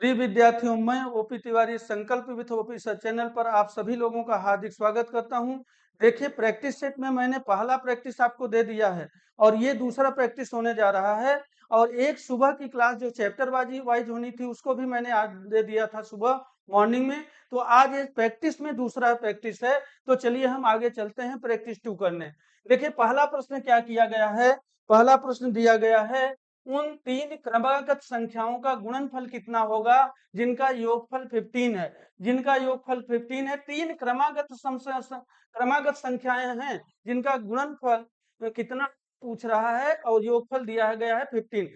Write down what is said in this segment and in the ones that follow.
प्रिय विद्यार्थियों, मैं ओपी तिवारी संकल्प विथ ओपी सर चैनल पर आप सभी लोगों का हार्दिक स्वागत करता हूं। देखिए, प्रैक्टिस सेट में मैंने पहला प्रैक्टिस आपको दे दिया है और ये दूसरा प्रैक्टिस होने जा रहा है। और एक सुबह की क्लास जो चैप्टर वाइज होनी थी उसको भी मैंने आज दे दिया था सुबह मॉर्निंग में। तो आज ये प्रैक्टिस में दूसरा प्रैक्टिस है। तो चलिए हम आगे चलते हैं प्रैक्टिस 2 करने। देखिए, पहला प्रश्न क्या किया गया है। पहला प्रश्न दिया गया है, उन तीन क्रमागत संख्याओं का गुणनफल कितना होगा जिनका योगफल 15 है। जिनका योगफल 15 है, तीन क्रमागत संख्याएं हैं जिनका गुणनफल कितना पूछ रहा है और योगफल दिया गया है 15।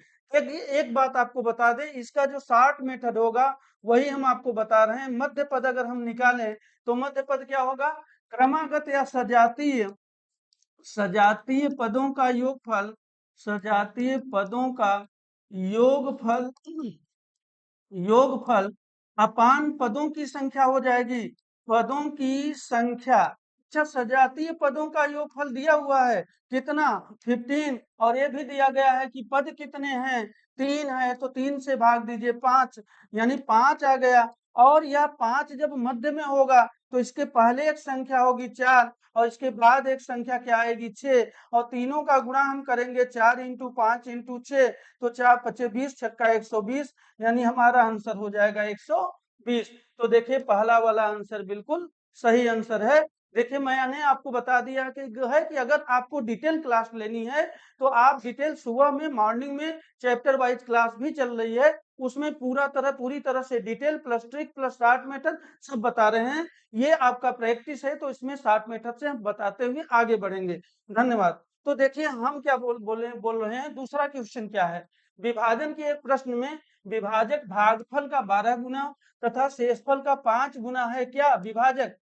एक बात आपको बता दें, इसका जो शॉर्ट मेथड होगा वही हम आपको बता रहे हैं। मध्य पद अगर हम निकालें तो मध्य पद क्या होगा, क्रमागत या सजातीय सजातीय पदों का योगफल, सजातीय पदों का योगफल योगफल अपान पदों की संख्या हो जाएगी। पदों की संख्या, अच्छा, सजातीय पदों का योगफल दिया हुआ है कितना, 15। और ये भी दिया गया है कि पद कितने हैं, 3 है, तो 3 से भाग दीजिए 5, यानी 5 आ गया। और यह 5 जब मध्य में होगा तो इसके पहले एक संख्या होगी 4 और इसके बाद एक संख्या क्या आएगी 6। और तीनों का गुणा हम करेंगे 4 इंटू 5 इंटू 6, तो 4 पचे 20, छक्का 120, यानी हमारा आंसर हो जाएगा 120। तो देखिए, पहला वाला आंसर बिल्कुल सही आंसर है। देखिए, मैंने आपको बता दिया कि अगर आपको डिटेल क्लास लेनी है तो आप डिटेल सुबह में मॉर्निंग में चैप्टर वाइज क्लास भी चल रही है, उसमें पूरी तरह से detail plus trick plus short method सब बता रहे हैं। ये आपका प्रैक्टिस है तो इसमें शॉर्ट मेथड से हम बताते हुए आगे बढ़ेंगे। धन्यवाद। तो देखिए, हम क्या बोल रहे हैं, दूसरा क्वेश्चन क्या है। विभाजन के एक प्रश्न में विभाजक भागफल का 12 गुना तथा शेषफल का 5 गुना है क्या। विभाजक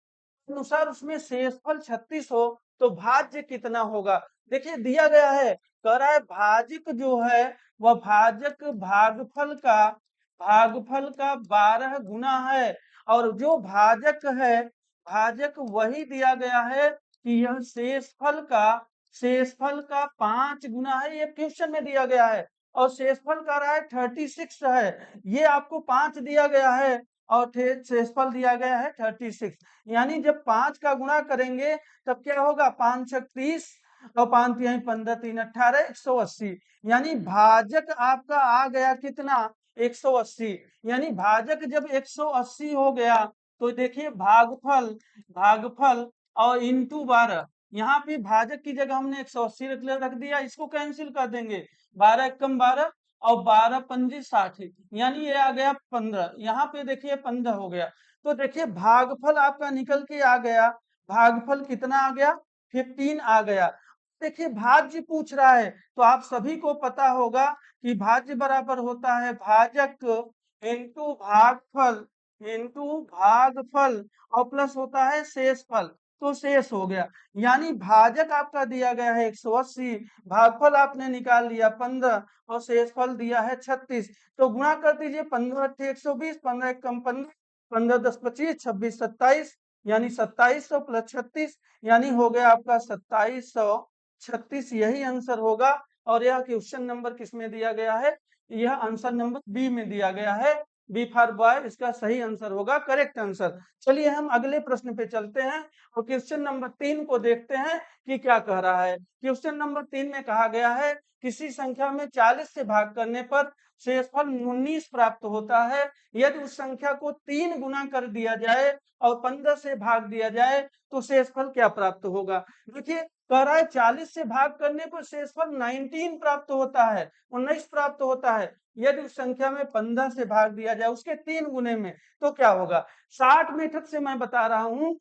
अनुसार उसमें शेषफल 36 हो तो भाज्य कितना होगा। देखिए, दिया गया है, कह रहा है भाजक जो है वह भाजक भागफल का 12 गुना है। और जो भाजक है, भाजक वही दिया गया है कि यह शेषफल का 5 गुना है। ये क्वेश्चन में दिया गया है और शेषफल का रहा है 36 है। ये आपको 5 दिया गया है और शेषफल दिया गया है 36। यानी जब 5 का गुणा करेंगे तब क्या होगा, 5 छक 30 और 5 तिहाई 15, 3 18, 180। यानी भाजक आपका आ गया कितना, 180। यानी भाजक जब 180 हो गया तो देखिए भागफल भागफल और इंटू 12, यहाँ पे भाजक की जगह हमने 180 रख दिया, इसको कैंसिल कर देंगे, 12 एकम 12 और 12 पंजी 60, यानी ये आ गया 15। यहाँ पे देखिए 15 हो गया। तो देखिए भागफल आपका निकल के आ गया, भागफल कितना आ गया, 15 आ गया। देखिए भाज्य पूछ रहा है तो आप सभी को पता होगा कि भाज्य बराबर होता है भाजक इंटू भागफल और प्लस होता है शेषफल, तो शेष हो गया। यानी भाजक आपका दिया गया है 180, भागफल आपने निकाल लिया 15 और शेषफल दिया है 36। तो गुणा कर दीजिए, 15 अट्ठे 120, 15 एक कम 15, 15 10 25, 26 27, यानी 2700 प्लस 36, यानी हो गया आपका 2736। यही आंसर होगा। और यह क्वेश्चन नंबर किस में दिया गया है, यह आंसर नंबर बी में दिया गया है। बी फॉर बॉय इसका सही आंसर होगा, करेक्ट आंसर। चलिए हम अगले प्रश्न पे चलते हैं और क्वेश्चन नंबर 3 को देखते हैं कि क्या कह रहा है। क्वेश्चन नंबर 3 में कहा गया है, किसी संख्या में 40 से भाग करने पर शेषफल 19 प्राप्त होता है। यदि उस संख्या को 3 गुना कर दिया जाए और 15 से भाग दिया जाए तो शेषफल क्या प्राप्त होगा। देखिए, कह रहा है 40 से भाग करने पर शेषफल 19 प्राप्त होता है, 19 प्राप्त होता है। यदि उस संख्या में 15 से भाग दिया जाए उसके 3 गुने में तो क्या होगा। 60 मेथड से मैं बता रहा हूं।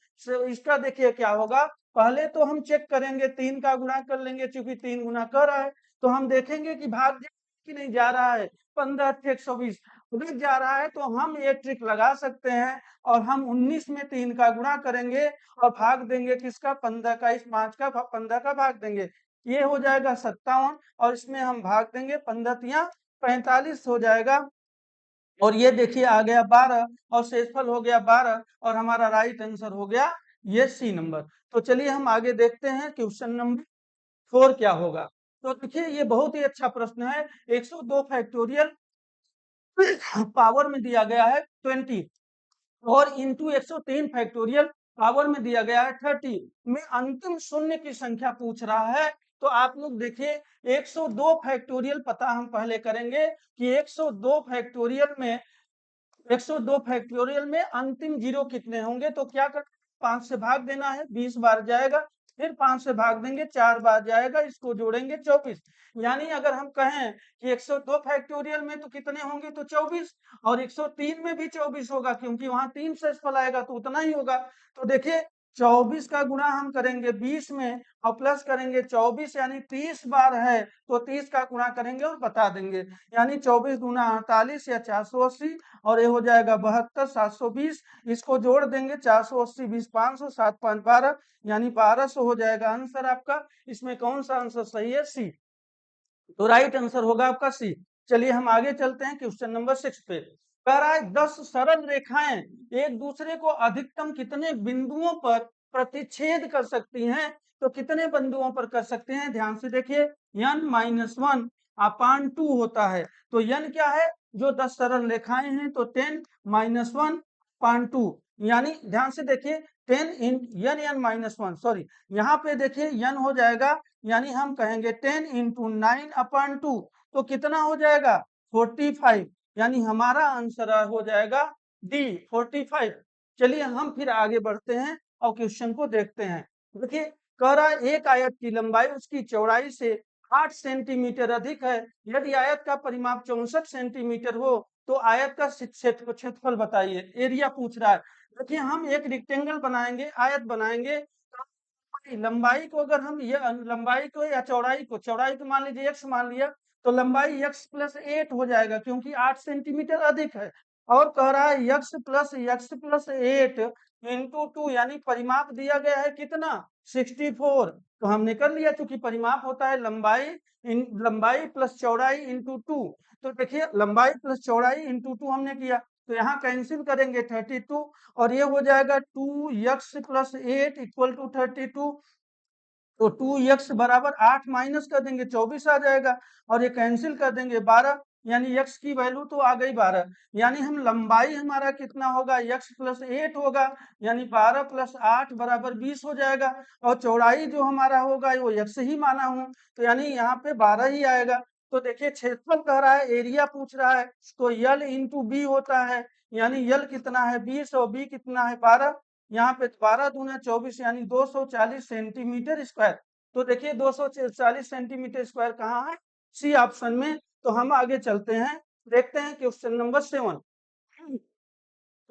इसका देखिए क्या होगा, पहले तो हम चेक करेंगे, 3 का गुणा कर लेंगे, चूंकि 3 गुना कर रहा है तो हम देखेंगे कि भाग कि नहीं जा रहा है, 15 अट्ठे 120 उधर जा रहा है, तो हम ये ट्रिक लगा सकते हैं और हम 19 में 3 का गुणा करेंगे और भाग देंगे किसका, 15 का, इस 5 का 15 का भाग देंगे, ये हो जाएगा 57 और इसमें हम भाग देंगे 15 तिया 45 हो जाएगा। और ये देखिए आ गया 12 और शेषफल हो गया 12 और हमारा राइट आंसर हो गया ये सी नंबर। तो चलिए हम आगे देखते हैं क्वेश्चन नंबर 4 क्या होगा। तो देखिए, ये बहुत ही अच्छा प्रश्न है। 102 फैक्टोरियल पावर में दिया गया है 20 और इंटू 103 फैक्टोरियल पावर में दिया गया है 30 में अंतिम शून्य की संख्या पूछ रहा है। तो आप लोग देखिए 102 फैक्टोरियल पता हम पहले करेंगे कि 102 फैक्टोरियल में 102 फैक्टोरियल में अंतिम जीरो कितने होंगे। तो क्या कर 5 से भाग देना है, 20 बार जाएगा, फिर 5 से भाग देंगे 4 बार जाएगा, इसको जोड़ेंगे 24। यानी अगर हम कहें कि 102 फैक्टोरियल में तो कितने होंगे तो 24 और 103 में भी 24 होगा क्योंकि वहां 3 शेषफल आएगा तो उतना ही होगा। तो देखिए 24 का गुणा हम करेंगे 20 में और प्लस करेंगे 24 यानी 30 बार है तो 30 का गुणा करेंगे और बता देंगे। यानी 24 गुना 48 या 480 और ये हो जाएगा 72 720। इसको जोड़ देंगे 480 20 500 7 5 12 यानी 1200 हो जाएगा आंसर आपका। इसमें कौन सा आंसर सही है? सी। तो राइट आंसर होगा आपका सी। चलिए हम आगे चलते हैं क्वेश्चन नंबर 6 पे। कह रहा है 10 सरल रेखाएं एक दूसरे को अधिकतम कितने बिंदुओं पर प्रतिच्छेद कर सकती हैं। तो कितने बिंदुओं पर कर सकते हैं? ध्यान से देखिए n-1 अपान 2 होता है। तो n क्या है? जो 10 सरल रेखाएं हैं तो 10-1 अपान 2 यानी ध्यान से देखिए 10 इन n-1 सॉरी यहाँ पे देखिए n हो जाएगा यानी हम कहेंगे 10 इंटू 9 अपान 2 तो कितना हो जाएगा 45 यानी हमारा आंसर हो जाएगा डी 45। चलिए हम फिर आगे बढ़ते हैं और क्वेश्चन को देखते हैं। देखिए कह रहा है एक आयत की लंबाई उसकी चौड़ाई से 8 सेंटीमीटर अधिक है। यदि आयत का परिमाप 64 सेंटीमीटर हो तो आयत का क्षेत्रफल बताइए। एरिया पूछ रहा है। देखिए हम एक रेक्टेंगल बनाएंगे, आयत बनाएंगे। लंबाई को अगर हम ये लंबाई को या चौड़ाई को मान लीजिए x मान लिया तो लंबाई x प्लस 8 हो जाएगा क्योंकि 8 सेंटीमीटर अधिक है। और कह रहा है x प्लस 8 इंटू 2 यानी परिमाप दिया गया है कितना 64। तो हमने कर लिया क्योंकि परिमाप होता है लंबाई प्लस चौड़ाई इंटू 2। तो देखिए लंबाई प्लस चौड़ाई इंटू 2 हमने किया तो यहाँ कैंसिल करेंगे 32 और ये हो जाएगा 2x प्लस 8 इक्वल टू 32। तो 2x बराबर 8 माइनस कर देंगे 24 आ जाएगा और ये कैंसिल कर देंगे 12 यानी x की वैल्यू तो आ गई 12। यानी हम लंबाई हमारा कितना होगा x प्लस 8 होगा यानी 12 प्लस 8 बराबर 20 हो जाएगा और चौड़ाई जो हमारा होगा वो x ही माना हूं तो यानी यहाँ पे 12 ही आएगा। तो देखिए क्षेत्रफल कह रहा है, एरिया पूछ रहा है तो यल इंटू बी होता है यानी यल कितना है 20 और बी कितना है 12। यहाँ पे 12 दूना 24 यानी 240 सेंटीमीटर स्क्वायर। तो देखिए 240 सेंटीमीटर स्क्वायर कहाँ है? सी ऑप्शन में। तो हम आगे चलते हैं, देखते हैं क्वेश्चन नंबर 7।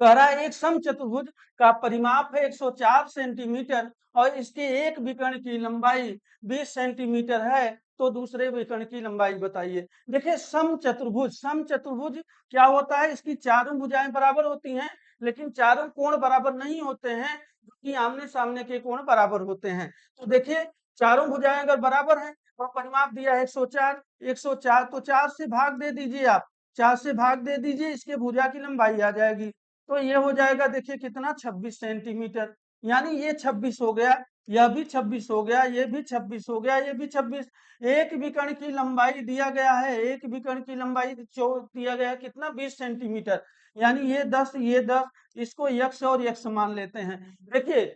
कह रहा है एक समचतुर्भुज का परिमाप है 104 सेंटीमीटर और इसके एक विकर्ण की लंबाई 20 सेंटीमीटर है तो दूसरे विकर्ण की लंबाई बताइए। देखिए समचतुर्भुज क्या होता है? इसकी चारों भुजाएं बराबर होती हैं लेकिन चारों कोण बराबर नहीं होते हैं क्योंकि आमने सामने के कोण बराबर होते हैं। तो देखिए चारों भुजाएं अगर बराबर हैं और परिमाप दिया है 104 तो 4 से भाग दे दीजिए आप, 4 से भाग दे दीजिए, इसके भुजा की लंबाई आ जाएगी। तो ये हो जाएगा देखिए कितना 26 सेंटीमीटर यानी ये 26 हो गया, यह भी 26 हो गया, ये भी 26 हो गया, ये भी 26। एक विकर्ण की लंबाई दिया गया है, एक विकर्ण की लंबाई दिया गया है कितना 20 सेंटीमीटर यानी ये 10 ये 10, इसको यक्ष और यक्ष मान लेते हैं। देखिए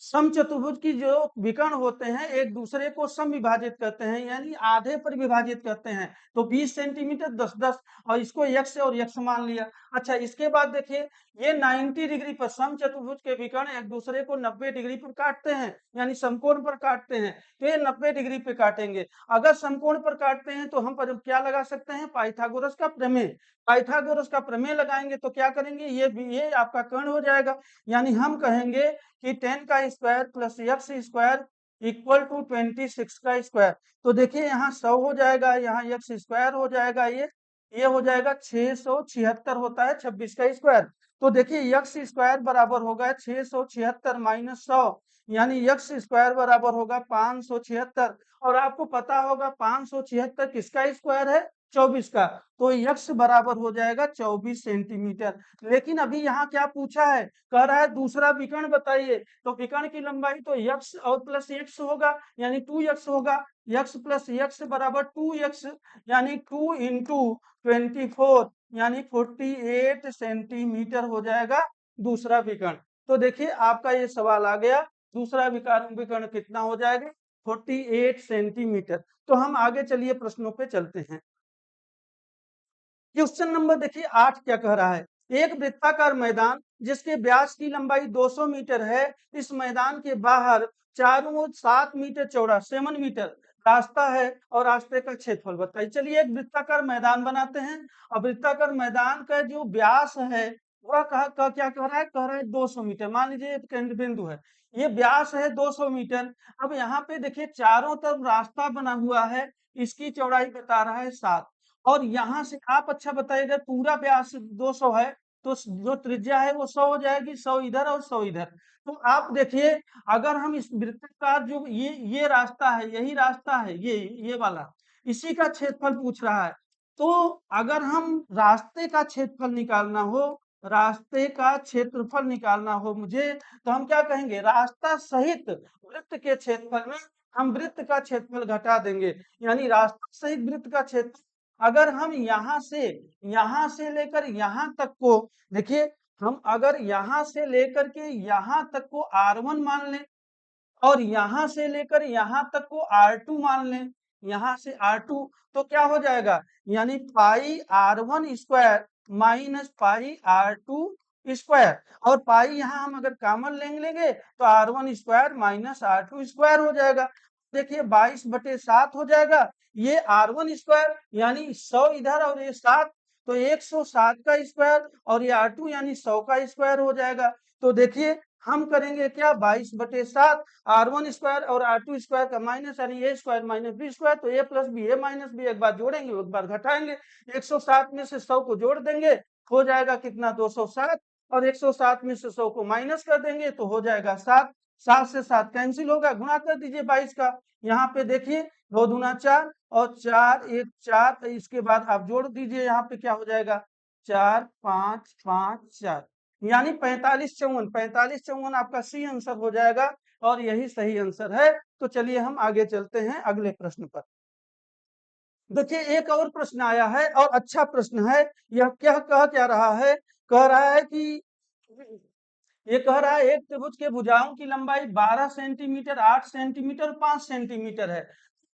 समचतुर्भुज की जो विकर्ण होते हैं एक दूसरे को सम विभाजित करते हैं यानी आधे पर विभाजित करते हैं। तो 20 सेंटीमीटर 10 10 और इसको x और x मान लिया। अच्छा इसके बाद देखिए ये 90 डिग्री पर समचतुर्भुज के विकर्ण एक दूसरे को 90 डिग्री पर काटते हैं यानी समकोण पर काटते हैं। तो ये 90 डिग्री पे काटेंगे। अगर समकोण पर काटते हैं तो हम पर क्या लगा सकते हैं? पाइथागोरस का प्रमेय। पाइथागोरस का प्रमेय लगाएंगे तो क्या करेंगे? ये आपका कर्ण हो जाएगा यानी हम कहेंगे कि 10 का square plus X square equal to 26 का स्क्वायर। तो देखिए यहाँ 100 हो जाएगा, यहाँ एक्स स्क्वायर हो जाएगा, ये हो जाएगा 676 होता है 26 का स्क्वायर। तो देखिए एक्स स्क्वायर बराबर होगा 676 माइनस 100 यानी एक्स स्क्वायर बराबर होगा 576। और आपको पता होगा 576 किसका स्क्वायर है? 24 का। तो एक्स बराबर हो जाएगा 24 सेंटीमीटर। लेकिन अभी यहाँ क्या पूछा है? कह रहा है दूसरा विकर्ण बताइए। तो विकर्ण की लंबाई तो x और प्लस x होगा यानी 2x होगा। x प्लस x बराबर 2x यानी 2 इंटू 24 यानी 48 सेंटीमीटर हो जाएगा दूसरा विकर्ण। तो देखिए आपका ये सवाल आ गया, दूसरा विकर्ण कितना हो जाएगा, 48 सेंटीमीटर। तो हम आगे चलिए प्रश्नों पे चलते हैं। क्वेश्चन नंबर देखिए 8 क्या कह रहा है, एक वृत्ताकार मैदान जिसके व्यास की लंबाई 200 मीटर है, इस मैदान के बाहर चारों ओर 7 मीटर चौड़ा 7 मीटर रास्ता है और रास्ते का क्षेत्रफल बताइए। चलिए एक वृत्ताकार मैदान बनाते हैं। अब वृत्ताकार मैदान का जो व्यास है वह क्या कह रहा है, कह रहा है 200 मीटर। मान लीजिए एक केंद्र बिंदु है, ये व्यास है 200 मीटर। अब यहाँ पे देखिए चारों तरफ रास्ता बना हुआ है, इसकी चौड़ाई बता रहा है 7। और यहाँ से आप अच्छा बताइए, पूरा व्यास 200 है तो जो त्रिज्या है वो 100 हो जाएगी, 100 इधर और 100 इधर। तो आप देखिए अगर हम इस वृत्ताकार जो ये रास्ता है, यही रास्ता है, ये वाला, इसी का क्षेत्रफल पूछ रहा है। तो अगर हम रास्ते का क्षेत्रफल निकालना हो, रास्ते का क्षेत्रफल निकालना हो मुझे, तो हम क्या कहेंगे, रास्ता सहित वृत्त के क्षेत्रफल में हम वृत्त का क्षेत्रफल घटा देंगे। यानी रास्ता सहित वृत्त का क्षेत्रफल अगर हम यहाँ से लेकर यहाँ तक को देखिए, हम अगर यहाँ से लेकर के यहाँ तक को R1 मान लें और यहाँ से लेकर यहाँ तक को R2 मान लें, यहाँ से R2, तो क्या हो जाएगा, यानी पाई R1 square minus pi R2 square. और पाई यहाँ हम अगर कॉमन लेंगे तो R1 square minus R2 square हो जाएगा। देखिए 22/7 हो जाएगा, ये R1 स्क्वायर यानी 100 इधर और ये 7, तो 107 का स्क्वायर और ये R2 यानी 100 का स्क्वायर हो जाएगा। तो देखिए हम करेंगे क्या, 22/7 R1 स्क्वायर और R2 स्क्वायर का माइनस, यानी A square minus B square. तो ए प्लस बी, ए माइनस बी, एक बार जोड़ेंगे एक बार घटाएंगे। 107 में से 100 को जोड़ देंगे, हो जाएगा कितना, 207। और 107 में से 100 को माइनस कर देंगे तो हो जाएगा 7। 7 से 7 कैंसिल होगा, गुणा कर दीजिए 22 का। यहाँ पे देखिए 2 दूना 4 और 4 1 4, तो इसके बाद आप जोड़ दीजिए, यहाँ पे क्या हो जाएगा, 4 5 5 4, यानी 45 54। 45 54 आपका सी आंसर हो जाएगा और यही सही आंसर है। तो चलिए हम आगे चलते हैं अगले प्रश्न पर। देखिए एक और प्रश्न आया है और अच्छा प्रश्न है। यह क्या रहा है, कह रहा है कि ये कह रहा है एक त्रिभुज के भुजाओं की लंबाई 12 सेंटीमीटर, 8 सेंटीमीटर, 5 सेंटीमीटर है।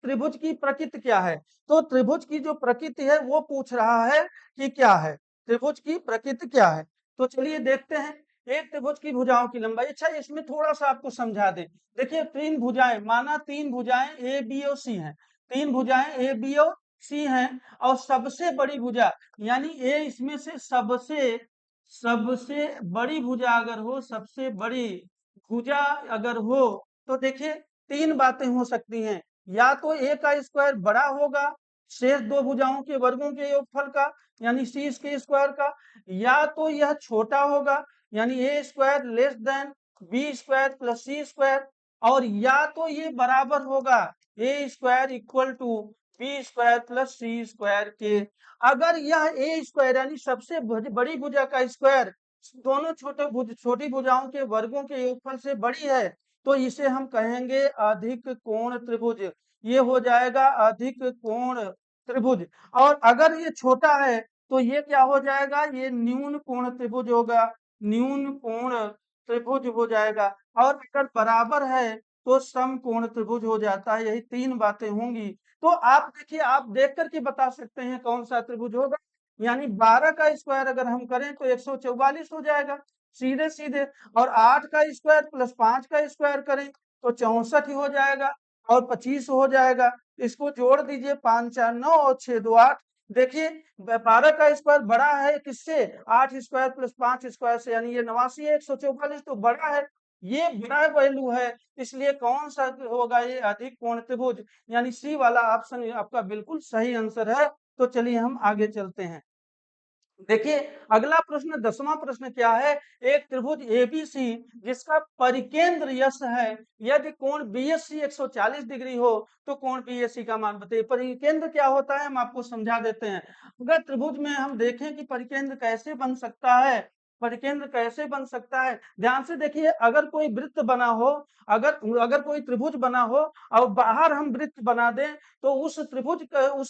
त्रिभुज की प्रकृति क्या है, तो त्रिभुज की जो प्रकृति है वो पूछ रहा है कि क्या है, त्रिभुज की प्रकृति क्या है। तो चलिए देखते हैं। एक त्रिभुज की भुजाओं की लंबाई, अच्छा इसमें थोड़ा सा आपको समझा दें। देखिए 3 भुजाएं, माना 3 भुजाएं ए बी और सी हैं, 3 भुजाएं ए बी और सी हैं, और सबसे बड़ी भुजा यानी ए इसमें से सबसे बड़ी भुजा अगर हो, सबसे बड़ी भुजा अगर हो, तो देखिए 3 बातें हो सकती हैं। या तो ए का स्क्वायर बड़ा होगा शेष 2 भुजाओं के वर्गों के योगफल का, यानी सी के स्क्वायर का, या तो यह छोटा होगा यानी A square less than B square plus C square, और या तो ये बराबर होगा A square equal to B square plus C square के। अगर यह ए स्क्वायर यानी सबसे बड़ी भुजा का स्क्वायर दोनों छोटी भुजाओं के वर्गों के योगफल से बड़ी है, तो इसे हम कहेंगे अधिक कोण त्रिभुज। ये हो जाएगा अधिक कोण त्रिभुज। और अगर ये छोटा है तो ये क्या हो जाएगा, ये न्यून कोण त्रिभुज होगा, न्यून कोण त्रिभुज हो जाएगा। और अगर बराबर है तो समकोण त्रिभुज हो जाता है। यही 3 बातें होंगी। तो आप देखिए, आप देख करके बता सकते हैं कौन सा त्रिभुज होगा। यानी 12 का स्क्वायर अगर हम करें तो 144 हो जाएगा सीधे सीधे, और 8 का स्क्वायर प्लस 5 का स्क्वायर करें तो 64 ही हो जाएगा और 25 हो जाएगा। इसको जोड़ दीजिए, 5 4 9 और 6 2 8। देखिए 12 का स्क्वायर बड़ा है किससे, 8 स्क्वायर प्लस 5 स्क्वायर से, यानी ये 89 है, 144 तो बड़ा है, ये बड़ा वैल्यू है। इसलिए कौन सा होगा, ये अधिक कोण त्रिभुज, यानी सी वाला ऑप्शन आपका बिल्कुल सही आंसर है। तो चलिए हम आगे चलते हैं। देखिए अगला प्रश्न, 10वां प्रश्न क्या है, एक त्रिभुज एबीसी जिसका परिकेंद्र यस है, यदि कोण बीएससी 140 डिग्री हो तो कोण बीएससी का मान बताइए। परिकेंद्र क्या होता है हम आपको समझा देते हैं। अगर त्रिभुज में हम देखें कि परिकेंद्र कैसे बन सकता है, परिकेंद्र कैसे बन सकता है? ध्यान से देखिए, अगर कोई वृत्त बना हो, अगर अगर कोई त्रिभुज बना हो और बाहर हम वृत्त बना दें, तो उस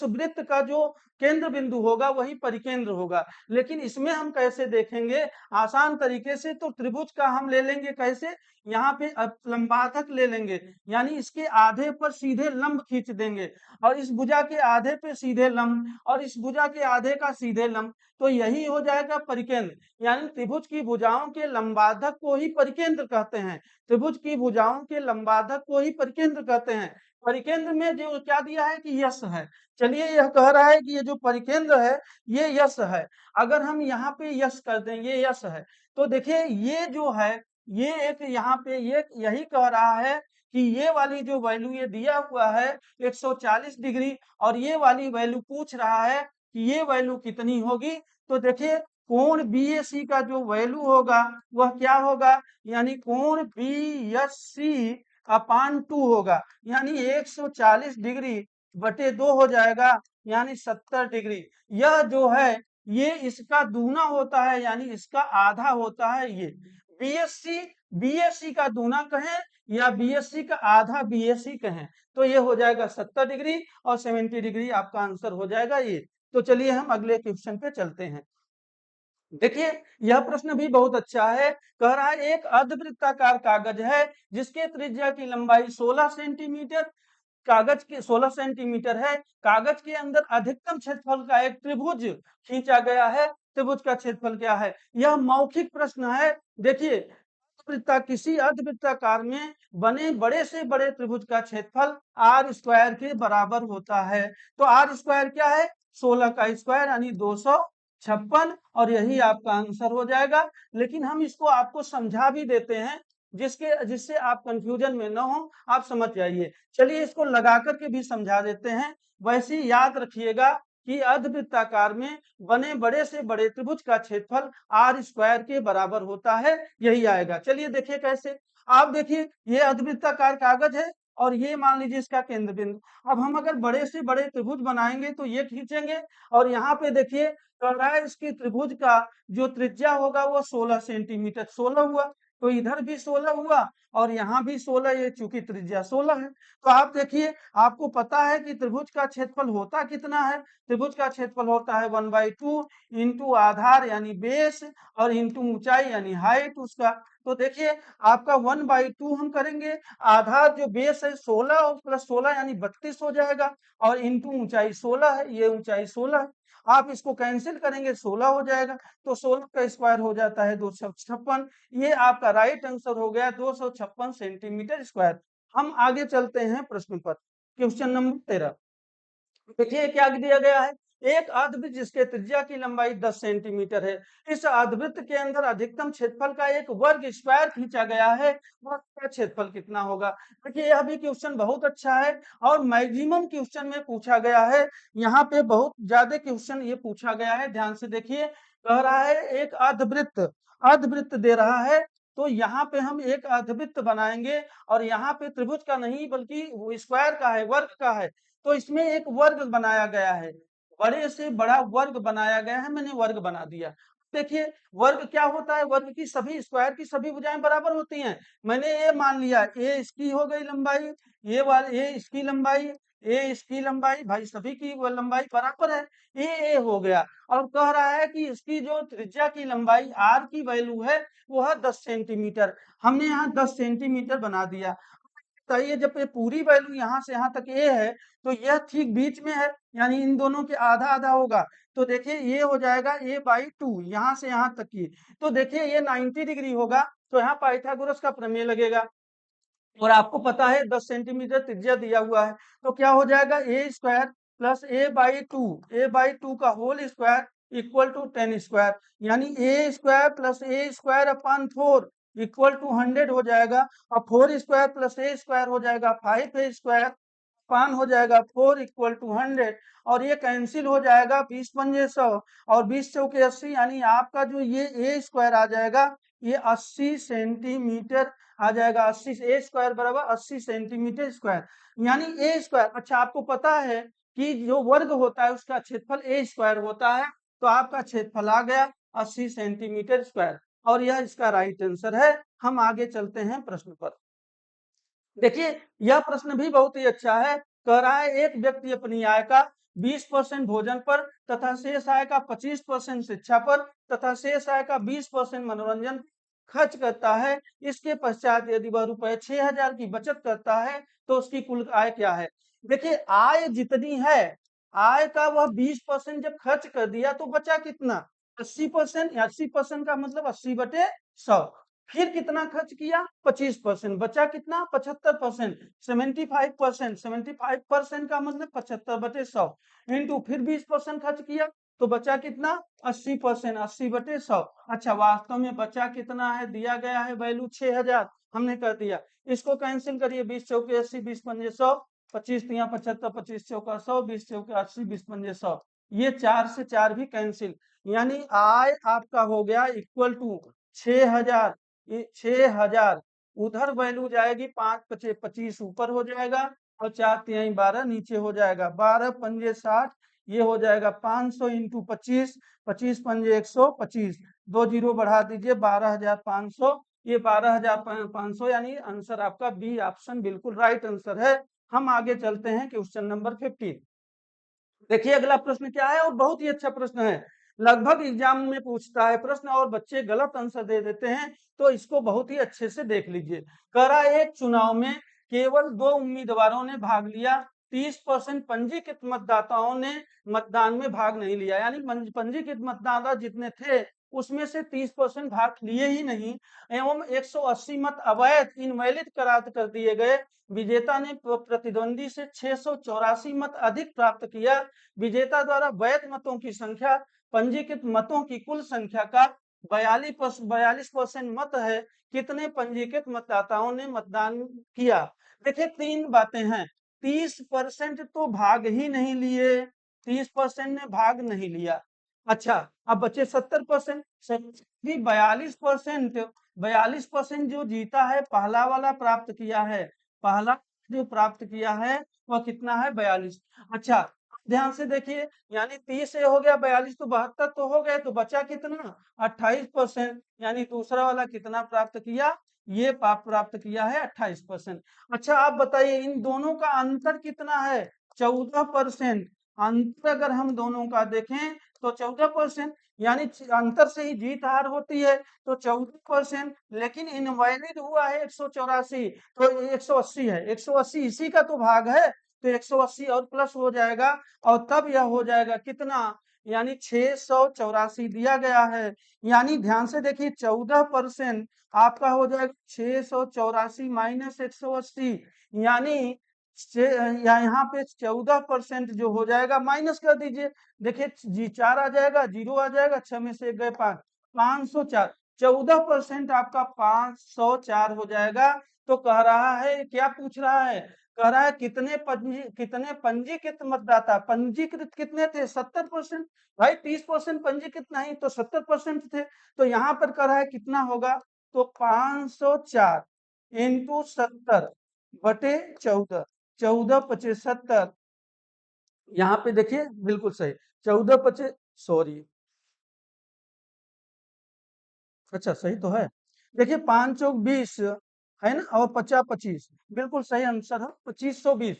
वृत्त का जो केंद्र बिंदु होगा वही परिकेंद्र होगा। लेकिन इसमें हम कैसे देखेंगे? आसान तरीके से, तो त्रिभुज का हम ले लेंगे कैसे? यहाँ पे लंबाधक ले लेंगे, यानी इसके आधे पर सीधे लंब खींच देंगे, और इस भुजा के आधे पे सीधे लंब, और इस भुजा के आधे का सीधे लंब, तो यही हो जाएगा परिकेंद्र। यानी त्रिभुज की भुजाओं के लंबाधक को ही परिकेंद्र कहते हैं। त्रिभुज की भुजाओं के लंबाधक को ही परिकेंद्र कहते हैं। परिकेंद्र में जो क्या दिया है कि यश है। चलिए, यह कह रहा है कि ये जो परिकेंद्र है ये यश है। अगर हम यहाँ पे यश कर दें, ये यश है, तो देखिए ये जो है, ये एक यहाँ पे ये यही कह रहा है कि ये वाली जो वैल्यू ये दिया हुआ है 140 डिग्री, और ये वाली वैल्यू पूछ रहा है कि ये वैल्यू कितनी होगी। तो देखिए, कोण बीएसी का जो वैल्यू होगा वह क्या होगा? यानी कोण बीएससी अपान 2 होगा, यानी 140 डिग्री बटे 2 हो जाएगा, यानी 70 डिग्री। यह जो है ये इसका दूना होता है, यानी इसका आधा होता है। ये बीएससी बीएससी का दूना कहें या बीएससी का आधा बीएससी कहें, तो ये हो जाएगा 70 डिग्री, और 70 डिग्री आपका आंसर हो जाएगा ये। तो चलिए हम अगले क्वेश्चन पे चलते हैं। देखिए, यह प्रश्न भी बहुत अच्छा है। कह रहा है एक अर्धवृत्ताकार कागज है जिसके त्रिज्या की लंबाई 16 सेंटीमीटर, कागज के 16 सेंटीमीटर है। कागज के अंदर अधिकतम क्षेत्रफल का एक त्रिभुज खींचा गया है। त्रिभुज का क्षेत्रफल क्या है? यह मौखिक प्रश्न है। देखिए, किसी अर्धवृत्ताकार में बने बड़े से बड़े त्रिभुज का क्षेत्रफल आर स्क्वायर के बराबर होता है। तो आर स्क्वायर क्या है? 16 का स्क्वायर यानी 256, और यही आपका आंसर हो जाएगा। लेकिन हम इसको आपको समझा भी देते हैं, जिससे आप कंफ्यूजन में न हो, आप समझ जाइए। चलिए इसको लगा करके भी समझा देते हैं। वैसे ही याद रखिएगा कि अर्धवृत्ताकार में बने बड़े से बड़े त्रिभुज का क्षेत्रफल आर स्क्वायर के बराबर होता है, यही आएगा। चलिए देखिए कैसे। आप देखिए, ये अर्धवृत्ताकार कागज है और ये मान लीजिए इसका केंद्र बिंदु। अब हम अगर बड़े से बड़े त्रिभुज बनाएंगे तो ये खींचेंगे, और यहाँ पे देखिए कह रहा है इसकी त्रिभुज का जो त्रिज्या होगा वो 16 सेंटीमीटर, 16 हुआ, तो इधर भी 16 हुआ और यहाँ भी 16, ये चूंकि त्रिज्या 16 है। तो आप देखिए, आपको पता है कि त्रिभुज का क्षेत्रफल होता कितना है? त्रिभुज का क्षेत्रफल होता है 1/2 इंटू आधार यानी बेस, और इंटू ऊंचाई यानी हाइट उसका। तो देखिए, आपका 1/2 हम करेंगे, आधार जो बेस है 16 और प्लस 16 यानी 32 हो जाएगा, और इंटू ऊंचाई 16 है, ये ऊंचाई 16 है। आप इसको कैंसिल करेंगे, 16 हो जाएगा, तो 16 का स्क्वायर हो जाता है 256। ये आपका राइट आंसर हो गया 256 सेंटीमीटर स्क्वायर। हम आगे चलते हैं प्रश्न पर। Question number 13। देखिए क्या दिया गया है? एक अर्धवृत्त जिसके त्रिज्या की लंबाई 10 सेंटीमीटर है, इस अर्धवृत्त के अंदर अधिकतम क्षेत्रफल का एक वर्ग स्क्वायर खींचा गया है, वह का क्षेत्रफल कितना होगा? देखिए, यह भी क्वेश्चन बहुत अच्छा है और मैक्सिमम क्वेश्चन में पूछा गया है। यहाँ पे बहुत ज्यादा क्वेश्चन ये पूछा गया है, ध्यान से देखिए। कह रहा है एक अर्धवृत्त, अर्धवृत्त दे रहा है, तो यहाँ पे हम एक अर्धवृत्त बनाएंगे, और यहाँ पे त्रिभुज का नहीं बल्कि स्क्वायर का है, वर्ग का है। तो इसमें एक वर्ग बनाया गया है, बड़े से बड़ा वर्ग बनाया गया है, मैंने वर्ग बना दिया। देखिए, वर्ग क्या होता है? वर्ग की सभी, स्क्वायर की सभी भुजाएं बराबर होती हैं। मैंने ये मान लिया, ए इसकी हो गई लंबाई, ये वाली ए इसकी लंबाई, ए इसकी लंबाई, भाई सभी की वो लंबाई बराबर है, ए हो गया। और कह रहा है कि इसकी जो त्रिज्या की लंबाई आर की वैल्यू है वो है 10 सेंटीमीटर। हमने यहाँ 10 सेंटीमीटर बना दिया। बताइए, जब ये पूरी वैल्यू यहाँ से यहाँ तक ए है, तो यह ठीक बीच में है, यानी इन दोनों के आधा आधा होगा। तो देखिए ये हो जाएगा a/2, यहाँ से यहाँ तक की। तो देखिए ये 90 डिग्री होगा, तो यहाँ पाइथागोरस का प्रमेय लगेगा। और आपको पता है 10 सेंटीमीटर त्रिज्या दिया हुआ है, तो क्या हो जाएगा? ए स्क्वायर प्लस a/2 का whole square equal to 10 square, यानी A square plus A square upon 4 equal to 100 हो जाएगा। और 4 स्क्वायर प्लस ए स्क्वायर हो जाएगा 5 स्क्वायर, पान हो जाएगा 4 इक्वल टू 100, और ये कैंसिल हो जाएगा, 20 पंजे 100 और 20 चौके 80, यानी आपका जो ये ए स्क्वायर आ जाएगा ये 80 सेंटीमीटर आ जाएगा। 80 ए स्क्वायर बराबर 80 सेंटीमीटर स्क्वायर, यानी ए स्क्वायर। अच्छा, आपको पता है कि जो वर्ग होता है उसका क्षेत्रफल ए स्क्वायर होता है, तो आपका क्षेत्रफल आ गया। 80 सेंटीमीटर स्क्वायर, और यह इसका राइट आंसर है। हम आगे चलते हैं प्रश्न पर। देखिए, यह प्रश्न भी बहुत ही अच्छा है। कह रहा है एक व्यक्ति अपनी आय का 20% भोजन पर तथा शेष आय का 25% शिक्षा पर तथा शेष आय का 20% मनोरंजन खर्च करता है। इसके पश्चात यदि वह रुपए 6000 की बचत करता है तो उसकी कुल आय क्या है? देखिए, आय जितनी है, आय का वह 20% जब खर्च कर दिया तो बचा कितना? 80%। 80% का मतलब 80/100। फिर कितना खर्च किया? 25%। बचा कितना? 75%। 75%। 75% का मतलब 75/100 इंटू फिर 20% खर्च किया तो बचा कितना? 80%। 80/100। अच्छा, वास्तव में बचा कितना है? दिया गया है वैल्यू 6000, हमने कर दिया। इसको कैंसिल करिए, 20 चौके 80, 20 पंजे 100, 25 तिया 75, 25 चौका 100, 20 चौके 80, 20 पंजे 100। ये 4 से 4 भी कैंसिल, यानी आय आपका हो गया इक्वल टू 6000। ये 6000 उधर वैल्यू जाएगी, 5 पचे 25 ऊपर हो जाएगा और 4 तिहाई 12 नीचे हो जाएगा। 12 पंजे 60, ये हो जाएगा 500 इंटू 25, 25 पंजे 125, 2 जीरो बढ़ा दीजिए 12500, ये 12500, यानी आंसर आपका बी ऑप्शन बिल्कुल राइट आंसर है। हम आगे चलते हैं क्वेश्चन नंबर 15। देखिए अगला प्रश्न क्या है, और बहुत ही अच्छा प्रश्न है। लगभग एग्जाम में पूछता है प्रश्न और बच्चे गलत आंसर दे देते हैं, तो इसको बहुत ही अच्छे से देख लीजिए। कह रहा है एक चुनाव में केवल 2 उम्मीदवारों ने भाग लिया, 30% पंजीकृत मतदाताओं ने मतदान में भाग नहीं लिया, यानी पंजीकृत मतदाता जितने थे उसमें से 30% भाग लिए ही नहीं, एवं 180 मत अवैध इनवैलिड करार कर दिए गए। विजेता ने प्रतिद्वंदी से 684 मत अधिक प्राप्त किया। विजेता द्वारा वैध मतों की संख्या पंजीकृत मतों की कुल संख्या का 42% मत है। कितने पंजीकृत मतदाताओं ने मतदान किया? देखिए, 3 बातें हैं। 30% तो भाग ही नहीं लिए, 30% ने भाग नहीं लिया। अच्छा, अब बचे 70%। 42%, 42% जो जीता है, पहला वाला प्राप्त किया है, पहला जो प्राप्त किया है वह कितना है? 42। अच्छा, ध्यान से देखिए, यानी 30 से हो गया 42 तो 72 तो हो गए, तो बचा कितना? 28%। यानी दूसरा वाला कितना प्राप्त किया? ये प्राप्त किया है 28%। अच्छा, आप बताइए इन दोनों का अंतर कितना है? 14%। अंतर अगर हम दोनों का देखें तो 14%, यानी अंतर से ही जीत हार होती है, तो 14%। लेकिन इनवैलिड हुआ है 184, तो 180 है, 180 इसी का तो भाग है, तो 180 और प्लस हो जाएगा, और तब यह हो जाएगा कितना? यानी 684 दिया गया है। यानी ध्यान से देखिए, 14% आपका हो जाएगा 684 माइनस 180, यानी यहाँ पे 14% जो हो जाएगा, माइनस कर दीजिए। देखिए जी 4 आ जाएगा, 0 आ जाएगा, 6 में से 1 गए 5, 504। 14% आपका 504 हो जाएगा। तो कह रहा है, क्या पूछ रहा है? कह रहा है कितने पंजीकृत मतदाता, पंजीकृत कितने थे? 70%। भाई 30% पंजीकृत नहीं तो 70% थे, तो यहाँ पर कह रहा है कितना होगा? तो 504 इंटू 70/14, 14×5 = 70। यहाँ पे देखिए बिल्कुल सही, 14×5, सॉरी, अच्छा सही तो है। देखिए 5 चौक 20 है ना, और 50 25, बिल्कुल सही आंसर है 2520।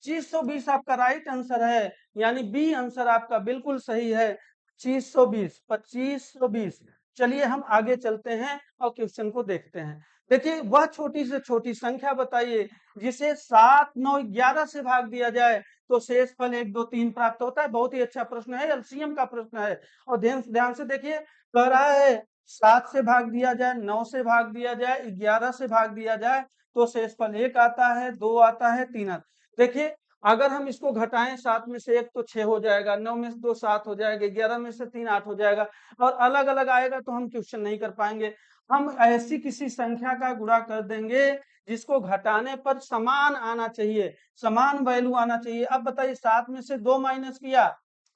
2520 आपका राइट आंसर है, यानी बी आंसर आपका बिल्कुल सही है, 2520, 2520। चलिए हम आगे चलते हैं और क्वेश्चन को देखते हैं। देखिए, वह छोटी से छोटी संख्या बताइए जिसे 7, 9, 11 से भाग दिया जाए तो शेष फल 1, 2, 3 प्राप्त होता है। बहुत ही अच्छा प्रश्न है, एलसीएम का प्रश्न है। और ध्यान ध्यान से देखिए, कह रहा है 7 से भाग दिया जाए, 9 से भाग दिया जाए, 11 से भाग दिया जाए तो शेषफल 1 आता है, 2 आता है, 3 आता है। देखिए, अगर हम इसको घटाएं, 7 में से 1 तो 6 हो जाएगा, 9 में से 2 7 हो जाएगा, 11 में से 3 8 हो जाएगा, और अलग अलग आएगा तो हम क्वेश्चन नहीं कर पाएंगे। हम ऐसी किसी संख्या का गुणा कर देंगे जिसको घटाने पर समान आना चाहिए, समान वैल्यू आना चाहिए। अब बताइए, 7 में से 2 माइनस किया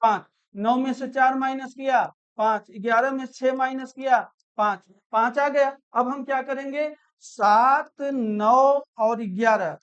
5, 9 में से 4 माइनस किया 5, 11 में 6 माइनस किया 5, 5 आ गया। अब हम क्या करेंगे? 7, 9 और 11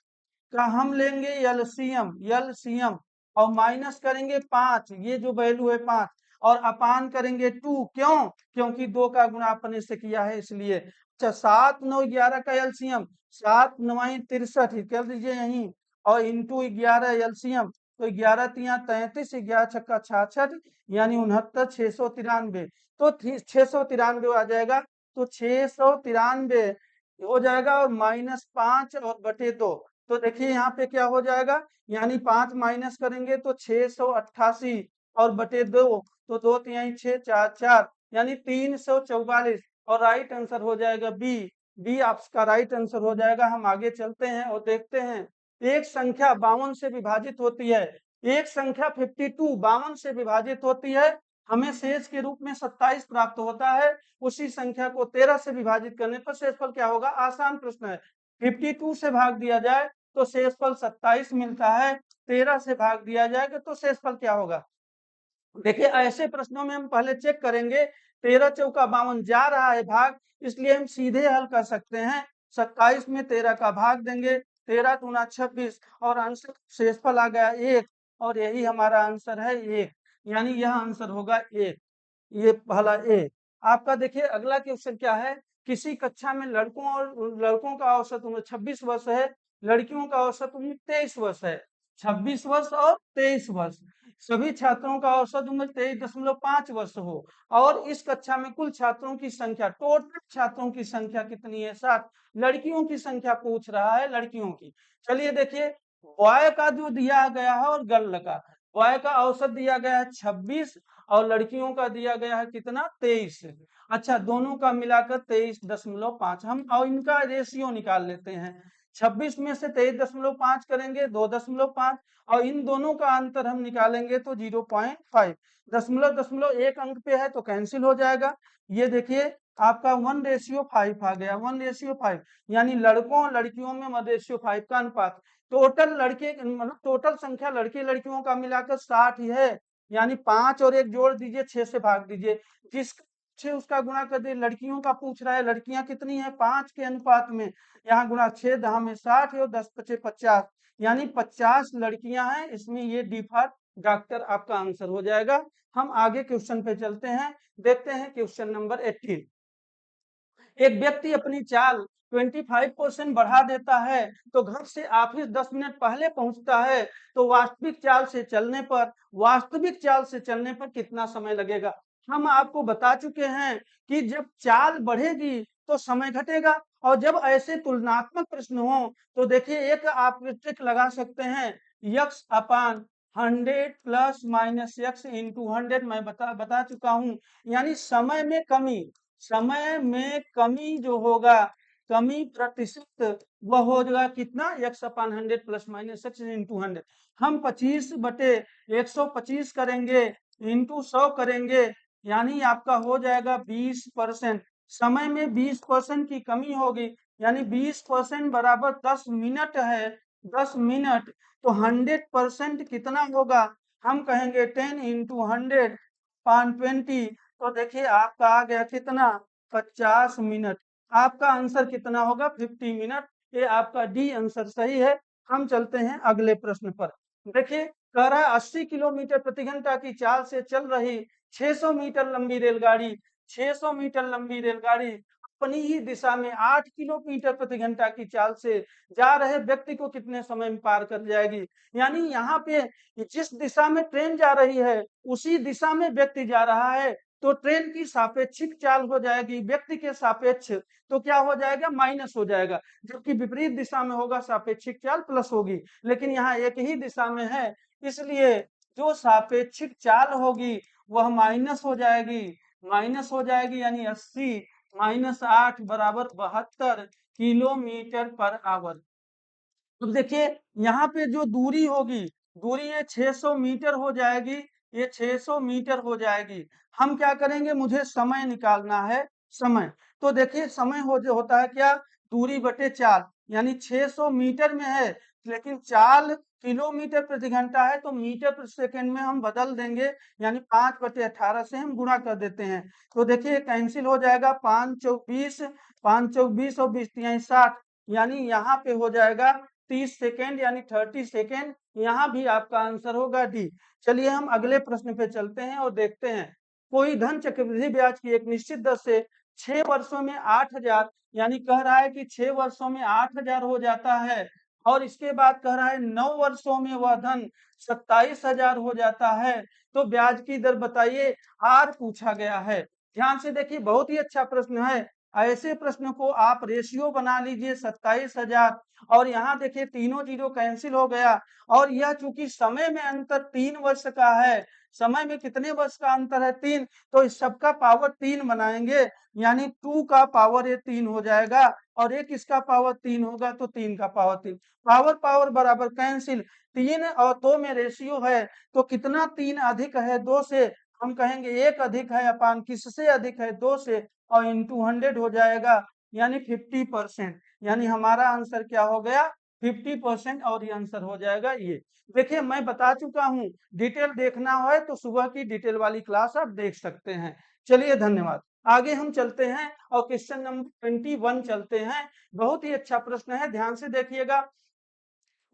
का हम लेंगे एलसीएम, एलसीएम, और माइनस करेंगे 5, ये जो वैल्यू है 5। और अपान करेंगे 2, क्यों? क्योंकि 2 का गुणा अपने से किया है इसलिए। अच्छा 7 9 11 का एलसीएम 7 9 63 कर दीजिए यहीं और इंटू 11 एलसीएम तो 11 तिया 33 11 छक्का 66 यानी 69 693 तो 693 आ जाएगा तो 693 हो जाएगा और -5 और बटे 2 तो देखिए यहाँ पे क्या हो जाएगा यानी 5 माइनस करेंगे तो 688 और बटे 2 तो 2 तिहाई 6 4 4 यानी 344 और राइट आंसर हो जाएगा बी। बी आपका राइट आंसर हो जाएगा। हम आगे चलते हैं और देखते हैं एक संख्या 52 से विभाजित होती है। एक संख्या 52 52 से विभाजित होती है, हमें शेष के रूप में 27 प्राप्त होता है। उसी संख्या को 13 से विभाजित करने पर शेषफल क्या होगा? आसान प्रश्न है। 52 से भाग दिया जाए तो शेषफल 27 मिलता है, 13 से भाग दिया जाएगा तो शेषफल क्या होगा? देखिए ऐसे प्रश्नों में हम पहले चेक करेंगे 13 चौका 52 जा रहा है भाग, इसलिए हम सीधे हल कर सकते हैं। 27 में 13 का भाग देंगे, 13 दूना 26 और आंसर शेषफल आ गया 1 और यही हमारा आंसर है 1, यानी यह आंसर होगा 1। ये पहला ए। आपका देखिए अगला क्वेश्चन क्या है? किसी कक्षा में लड़कों का औसत उम्र 26 वर्ष है, लड़कियों का औसत उम्र 23 वर्ष है। 26 वर्ष और 23 वर्ष, सभी छात्रों का औसत उम्र 23.5 वर्ष हो और इस कक्षा में कुल छात्रों की संख्या, टोटल छात्रों की संख्या कितनी है? 7। लड़कियों की संख्या पूछ रहा है, लड़कियों की। चलिए देखिए बॉय का जो दिया गया है और गर्ल का, बॉय का औसत दिया गया है 26 और लड़कियों का दिया गया है कितना? 23। अच्छा दोनों का मिलाकर 23.5 हम और इनका रेशियो निकाल लेते हैं। 26 में से 23.5 करेंगे 2.5 और इन दोनों का अंतर हम निकालेंगे तो 0.5। दशमलव दशमलव एक अंक पे है तो कैंसिल हो जाएगा। ये देखिए आपका 1:5 आ गया, 1:5 यानी लड़कों लड़कियों में 1:5 का अनुपात। टोटल लड़के मतलब टोटल संख्या लड़के लड़कियों का मिलाकर 60 ही है, यानी 5 और 1 जोड़ दीजिए 6 से भाग दीजिए, जिस 6 उसका गुणा कर दिए। लड़कियों का पूछ रहा है, लड़कियां कितनी है? 5 के अनुपात में, यहाँ गुणा 6 10 में 60 है और 10 5 50 यानी 50 लड़कियां हैं। इसमें ये डी फॉर डॉक्टर आपका आंसर हो जाएगा। हम आगे क्वेश्चन पे चलते हैं, देखते हैं क्वेश्चन नंबर 18। एक व्यक्ति अपनी चाल 25% बढ़ा देता है तो घर से ऑफिस 10 मिनट पहले पहुंचता है, तो वास्तविक चाल से चलने पर कितना समय लगेगा? हम आपको बता चुके हैं कि जब चाल बढ़ेगी तो समय घटेगा और जब ऐसे तुलनात्मक प्रश्न हो तो देखिए एक आप ट्रिक लगा सकते हैं, यक्स अपान 100 प्लस माइनस यक्स इंटू 100 मैं बता चुका हूं, यानी समय में कमी जो होगा, कमी प्रतिशत वह हो जाएगा कितना? x अपान 100 प्लस माइनस x इंटू 100। हम 25/125 करेंगे इंटू 100 करेंगे, यानी आपका हो जाएगा 20%। समय में 20% की कमी होगी, यानी 20% बराबर 10 मिनट है। 10 मिनट तो 100% कितना होगा? हम कहेंगे 10 इंटू 100 पान 20 तो देखिए आपका आ गया कितना? 50 मिनट। आपका आंसर कितना होगा? 50 मिनट। ये आपका डी आंसर सही है। हम चलते हैं अगले प्रश्न पर। देखिए कह रहा है 80 किलोमीटर प्रति घंटा की चाल से चल रही 600 मीटर लंबी रेलगाड़ी, 600 मीटर लंबी रेलगाड़ी अपनी ही दिशा में 8 किलोमीटर प्रति घंटा की चाल से जा रहे व्यक्ति को कितने समय में पार कर जाएगी? यानी यहाँ पे जिस दिशा में ट्रेन जा रही है उसी दिशा में व्यक्ति जा रहा है, तो ट्रेन की सापेक्षिक चाल हो जाएगी व्यक्ति के सापेक्ष, तो क्या हो जाएगा? माइनस हो जाएगा। जबकि विपरीत दिशा में होगा सापेक्षिक चाल प्लस होगी, लेकिन यहाँ एक ही दिशा में है, इसलिए जो सापेक्षिक चाल होगी वह माइनस हो जाएगी। माइनस हो जाएगी यानी 80 माइनस 8 बराबर 72 किलोमीटर पर आवर। अब देखिए यहाँ पे जो दूरी होगी, दूरी ये 600 मीटर हो जाएगी, ये 600 मीटर हो जाएगी। हम क्या करेंगे? मुझे समय निकालना है, समय। तो देखिए समय जो होता है क्या? दूरी बटे चाल, यानी 600 मीटर में है लेकिन चाल किलोमीटर प्रति घंटा है तो मीटर प्रति सेकंड में हम बदल देंगे, यानी 5/18 से हम गुणा कर देते हैं। तो देखिए कैंसिल हो जाएगा, 5 चौक 20, 5 चौक 20 और 20 तिहाई 60, यानी यहाँ पे हो जाएगा 30 सेकेंड यानी 30 सेकेंड, यहाँ भी आपका आंसर होगा डी। चलिए हम अगले प्रश्न पे चलते हैं और देखते हैं। कोई धन चक्रवृद्धि ब्याज की एक निश्चित दर से 6 वर्षों में 8,000 यानी कह रहा है कि 6 वर्षों में 8,000 हो जाता है, और इसके बाद कह रहा है 9 वर्षों में वह धन 27,000 हो जाता है, तो ब्याज की दर बताइए, आर पूछा गया है। ध्यान से देखिए, बहुत ही अच्छा प्रश्न है। ऐसे प्रश्न को आप रेशियो बना लीजिए 27,000, और यहाँ देखिए तीनों जीरो कैंसिल हो गया, और यह चूंकि समय में अंतर 3 वर्ष का है, समय में कितने वर्ष का अंतर है 3, तो इस सबका पावर 3 बनाएंगे, यानी 2 का पावर ये 3 हो जाएगा, और एक इसका पावर 3 होगा तो 3 का पावर 3, पावर पावर बराबर कैंसिल। 3 और 2 में रेशियो है, तो कितना 3 अधिक है 2 से, हम कहेंगे 1 अधिक है अपान किससे अधिक है 2 से, और इंटू 100 हो जाएगा, यानी 50%, यानी हमारा आंसर क्या हो गया 50%, और ये आंसर हो जाएगा ये। देखिए मैं बता चुका हूँ, डिटेल देखना है तो सुबह की डिटेल वाली क्लास आप देख सकते हैं। चलिए धन्यवाद। आगे हम चलते हैं और क्वेश्चन नंबर 21 चलते हैं। बहुत ही अच्छा प्रश्न है, ध्यान से देखिएगा।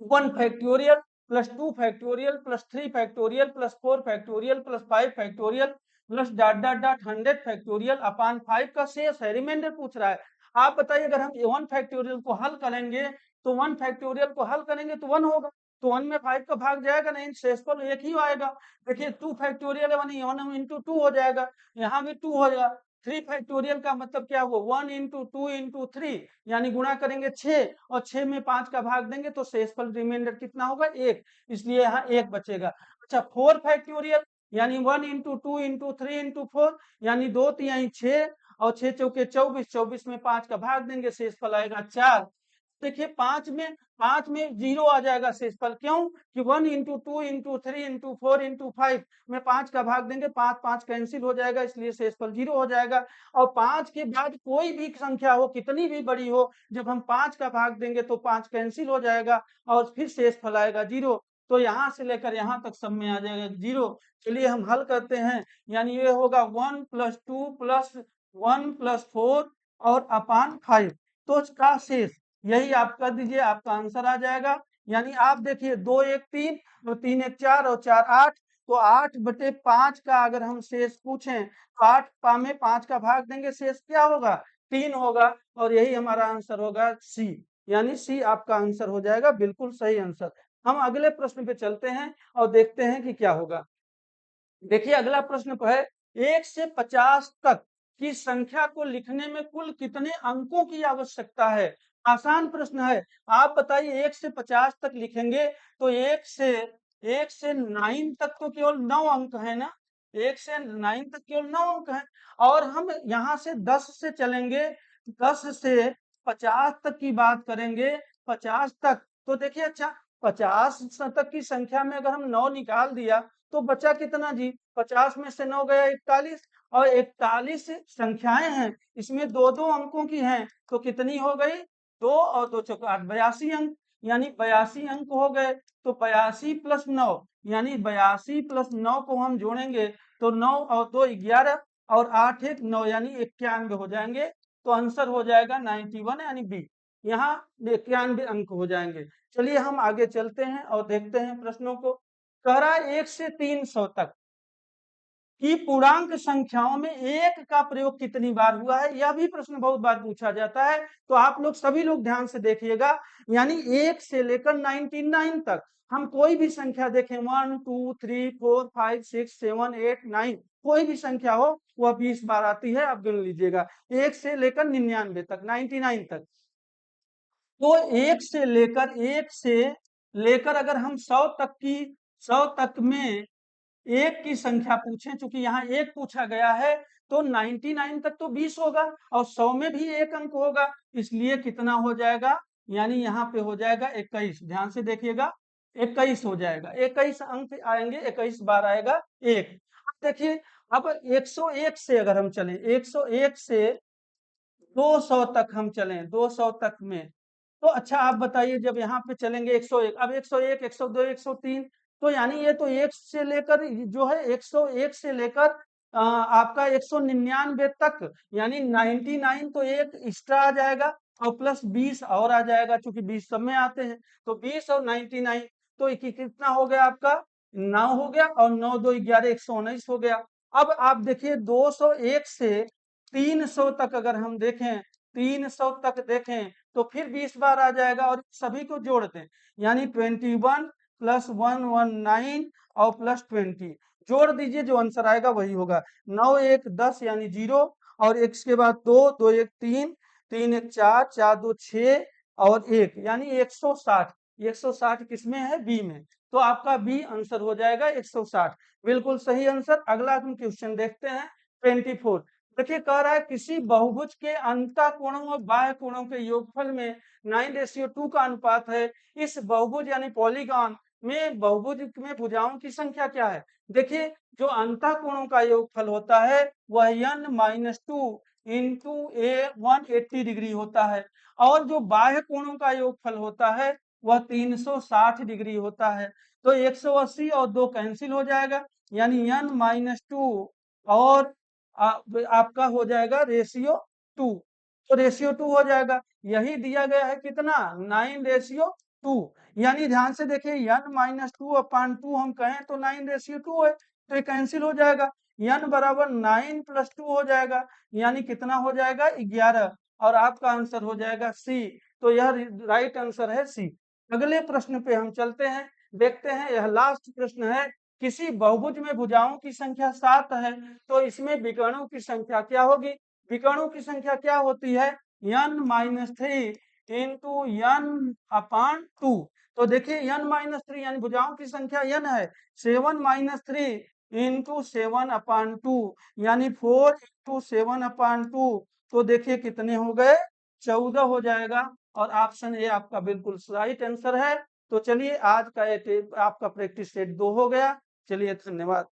1 factorial plus 2 factorial plus 3 factorial plus 4 factorial plus 5 factorial plus dot dot dot 100 factorial upon 5 का शेष है, रिमाइंडर पूछ रहा है। आप बताइए, अगर हम 1 फैक्टोरियल को हल करेंगे तो 1 फैक्टोरियल को हल करेंगे तो 1 होगा, तो 1 में 5 का भाग जाएगा नहीं, शेषफल एक ही आएगा। देखिए 2 फैक्टोरियल है, 1 इंटू 2 हो जाएगा, यहाँ भी 2 हो जाएगा। 3 फैक्टोरियल का मतलब क्या हुआ, 1 इंटू 2 इंटू 3, यानी गुणा करेंगे 6, और 6 में 5 का भाग देंगे तो शेषफल रिमाइंडर कितना होगा 1, इसलिए यहाँ 1 बचेगा। अच्छा 4 फैक्टोरियल यानी 1 इंटू 2 इंटू 3 इंटू 4, यानी 2 तिहाई 6, और 6 चौके 24, 24 में 5 का भाग देंगे, शेषफल आएगा 4। देखिए 5 में 0 आ जाएगा शेषफल, क्यों कि 1 इंटू 2 इंटू 3 इंटू 4 इंटू 5 में 5 का भाग देंगे, 5 5 कैंसिल हो जाएगा, इसलिए शेषफल 0 हो जाएगा। और 5 के बाद कोई भी संख्या हो, कितनी भी बड़ी हो, जब हम 5 का भाग देंगे तो 5 कैंसिल हो जाएगा, और फिर शेषफल आएगा 0, तो यहाँ से लेकर यहाँ तक सब में आ जाएगा 0। चलिए हम हल करते हैं, यानी ये होगा 1 प्लस 2 प्लस 1 प्लस 4 और अपान 5, तो इसका शेष यही आप कर दीजिए, आपका आंसर आ जाएगा। यानी आप देखिए 2 1 3 और 3 1 4 और 4 8, तो 8/5 का अगर हम शेष पूछें तो 8 में 5 का भाग देंगे, शेष क्या होगा 3 होगा, और यही हमारा आंसर होगा सी, यानी सी आपका आंसर हो जाएगा, बिल्कुल सही आंसर। हम अगले प्रश्न पे चलते हैं और देखते हैं कि क्या होगा। देखिए अगला प्रश्न है, 1 से 50 तक की संख्या को लिखने में कुल कितने अंकों की आवश्यकता है। आसान प्रश्न है। आप बताइए 1 से 50 तक लिखेंगे तो 1 से 9 तक तो केवल 9 अंक है ना, 1 से 9 तक केवल 9 अंक है, और हम यहाँ से 10 से चलेंगे, 10 से 50 तक की बात करेंगे, 50 तक तो देखिए, अच्छा 50 तक की संख्या में अगर हम 9 निकाल दिया तो बचा कितना जी, 50 में से 9 गया 41, और 41 संख्याएं हैं, इसमें 2-2 अंकों की हैं, तो कितनी हो गई 2 और 2 चौके 8, 82 अंक, यानी 82 अंक हो गए। तो 82 प्लस 9, यानी 82 प्लस 9 को हम जोड़ेंगे तो 9 और 2 11, और 8 1 9, यानी 91 हो जाएंगे, तो आंसर हो जाएगा 91, यानी बी, यहाँ 91 अंक हो जाएंगे। चलिए हम आगे चलते हैं और देखते हैं प्रश्नों को। कह रहा है 1 से 300 तक की पूर्णांक संख्याओं में 1 का प्रयोग कितनी बार हुआ है, यह भी प्रश्न बहुत बार पूछा जाता है, तो आप लोग सभी लोग ध्यान से देखिएगा। यानी 1 से लेकर 99 तक हम कोई भी संख्या देखें, 1 2 3 4 5 6 7 8 9, कोई भी संख्या हो वह 20 बार आती है, आप गिन लीजिएगा 1 से लेकर 99 तक, 99 तक। तो 1 से लेकर अगर हम 100 तक की, 100 तक में 1 की संख्या पूछें, चूंकि यहाँ 1 पूछा गया है, तो 99 तक तो 20 होगा, और 100 में भी 1 अंक होगा, इसलिए कितना हो जाएगा, यानी यहाँ पे हो जाएगा 21। ध्यान से देखिएगा 21 हो जाएगा, 21 अंक आएंगे, 21 बार आएगा 1। अब देखिए, अब 101 से अगर हम चलें, 101 से 200 तक हम चलें, 200 तक में, तो अच्छा आप बताइए, जब यहाँ पे चलेंगे 101, अब 101 102 103, तो यानी ये तो 1 से लेकर जो है 101 से लेकर आपका 199 तक, यानी 99 तो एक एक्स्ट्रा आ जाएगा, और प्लस 20 और आ जाएगा, क्योंकि 20 सब में आते हैं। तो 20 और 99, तो कितना हो गया आपका 9 हो गया, और 9 2 11 119 हो गया। अब आप देखिए 201 से 300 तक अगर हम देखें, 300 तक देखें तो फिर 20 बार आ जाएगा, और सभी को जोड़ दें, यानी 21 प्लस 119 और प्लस 20 जोड़ दीजिए, जो आंसर आएगा वही होगा। 9 1 10 यानी 0, और एक के बाद 2 2 1 3 3 1 4 4 2 6 और 1 यानी 160। 160 किसमें है? बी में। तो आपका बी आंसर हो जाएगा 160, बिल्कुल सही आंसर। अगला हम क्वेश्चन देखते हैं 24। देखिए कह रहा है किसी बहुभुज के अंतः कोणों और बाह्य कोणों के योगफल में 9:2 का अनुपात है। इस बहुभुज यानी पॉलीगॉन में बहुभुज में भुजाओं की संख्या क्या है? देखिए जो अंतः कोणों का योगफल होता है वह n-2 इंटू ए 180 डिग्री होता है, और जो बाह्य कोणों का योगफल होता है वह 360 डिग्री होता है। तो 180 और 2 कैंसिल हो जाएगा, यानी n-2 और आपका हो जाएगा रेशियो 2। तो रेशियो 2 हो जाएगा, यही दिया गया है कितना 9:2। यानी ध्यान से देखिए n-2/2 हम कहें तो 9:2 है, तो ये कैंसिल हो जाएगा। n बराबर 9 प्लस 2 हो जाएगा, यानी कितना हो जाएगा 11, और आपका आंसर हो जाएगा सी। तो यह राइट आंसर है सी। अगले प्रश्न पे हम चलते हैं, देखते हैं यह लास्ट प्रश्न है। किसी बहुभुज में भुजाओं की संख्या 7 है, तो इसमें विकर्णों की संख्या क्या होगी? विकर्णों की संख्या क्या होती है? n-3 into n/2। तो देखिए n-3 यानी भुजाओं की संख्या n है, 7-3 इंटू 7/2 यानी 4 इंटू 7/2। तो देखिए कितने हो गए? 14 हो जाएगा, और ऑप्शन ए आपका बिल्कुल राइट आंसर है। तो चलिए आज का आपका प्रैक्टिस सेट 2 हो गया। चलिए धन्यवाद।